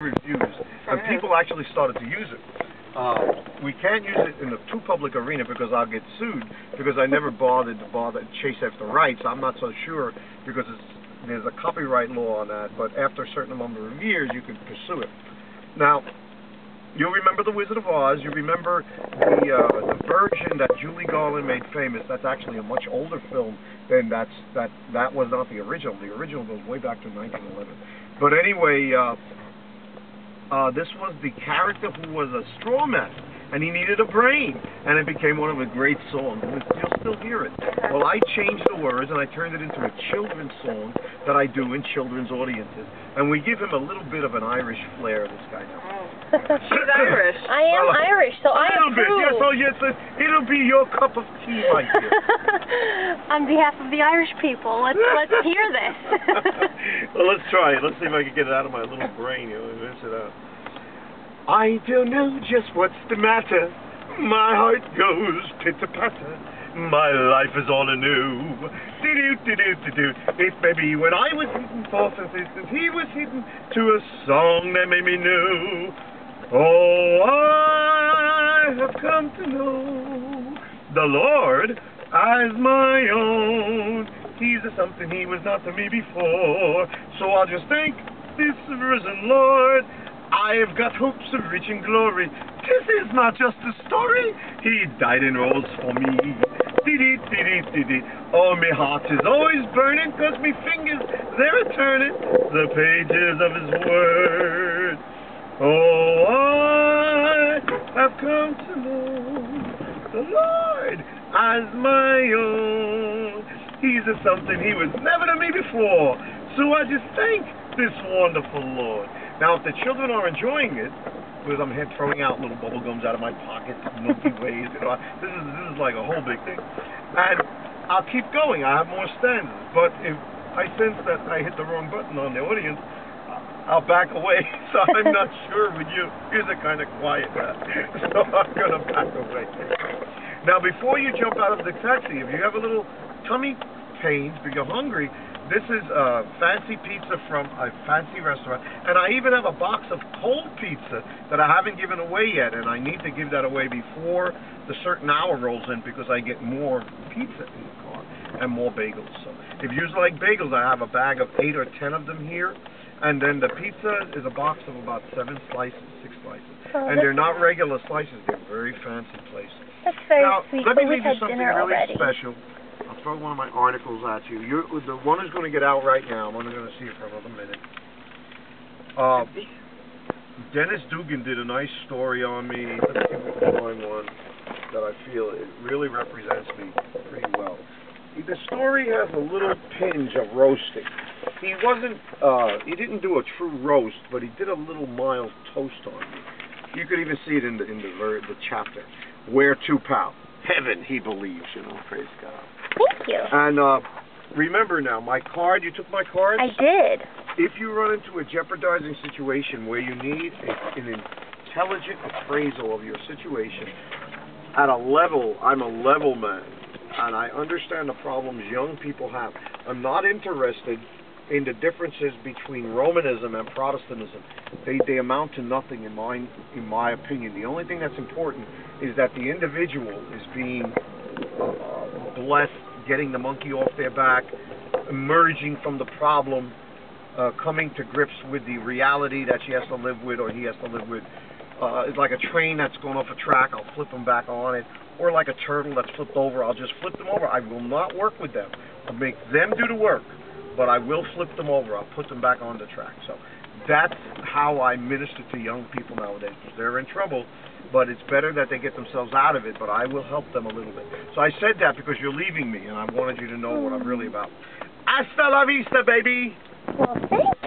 refused, and people actually started to use it. We can't use it in the too public arena because I'll get sued, because I never bothered to chase after rights. I'm not so sure, because there's a copyright law on that, but after a certain number of years you can pursue it. Now, you'll remember The Wizard of Oz. You remember the version that Julie Garland made famous. That's actually a much older film than that was not the original. The original goes way back to 1911. But anyway, this was the character who was a straw man, and he needed a brain, and it became one of the great songs. And you'll still hear it. Well, I changed the words, and I turned it into a children's song that I do in children's audiences. And we give him a little bit of an Irish flair, this guy now. She's Irish. I am Irish, so I approve. A little bit, yes, oh yes, it'll be your cup of tea, my dear. On behalf of the Irish people, let's hear this. Well, let's try it. Let's see if I can get it out of my little brain. Rinse it out. I don't know just what's the matter. My heart goes pitter-patter. My life is all anew. Do-do-do-do-do-do. It may be when I was hitting false insistence, he was hitting to a song that made me new. Oh, I have come to know the Lord as my own. He's something he was not to me before. So I'll just thank this risen Lord. I have got hopes of reaching glory. This is not just a story. He died in rose for me. Dee-dee-dee-dee-dee-dee. Oh, me heart is always burning, 'cause me fingers, they're turning the pages of his word. Oh, I have come to know the Lord as my own. He's a something he was never to me before. So I just thank this wonderful Lord. Now, if the children are enjoying it, because I'm throwing out little bubble gums out of my pockets, Milky Ways, this is like a whole big thing. And I'll keep going. I have more stanzas. But if I sense that I hit the wrong button on the audience, I'll back away. So I'm not sure with you. You're kind of quiet, so I'm going to back away. Now, before you jump out of the taxi, if you have a little tummy pains, but you're hungry, this is fancy pizza from a fancy restaurant, and I even have a box of cold pizza that I haven't given away yet, and I need to give that away before the certain hour rolls in, because I get more pizza in the car and more bagels. So if you like bagels, I have a bag of 8 or 10 of them here, and then the pizza is a box of about 7 slices, 6 slices, and they're not regular slices, they're very fancy places. That's very now, sweet. Let me We've leave you had something dinner really already. special. I'll throw one of my articles at you. The one is going to get out right now. I'm only going to see it for another minute. Dennis Dugan did a nice story on me. Let's see if we can find one that I feel it really represents me pretty well. The story has a little tinge of roasting. He didn't do a true roast, but he did a little mild toast on me. You could even see it in the chapter. Where to, pal? Heaven, he believes, praise God. Thank you. And remember now, my card, you took my card? I did. If you run into a jeopardizing situation where you need an intelligent appraisal of your situation, at a level, I'm a level man, and I understand the problems young people have. I'm not interested in the differences between Romanism and Protestantism. They amount to nothing in my opinion. The only thing that's important is that the individual is being blessed, getting the monkey off their back, emerging from the problem, coming to grips with the reality that she has to live with, or he has to live with. It's like a train that's going off a track, I'll flip them back on it. Or like a turtle that's flipped over, I'll just flip them over. I will not work with them. I'll make them do the work, but I will flip them over. I'll put them back on the track. So that's how I minister to young people nowadays. They're in trouble, but it's better that they get themselves out of it, but I will help them a little bit. So I said that because you're leaving me, and I wanted you to know what I'm really about. Hasta la vista, baby! Well, thank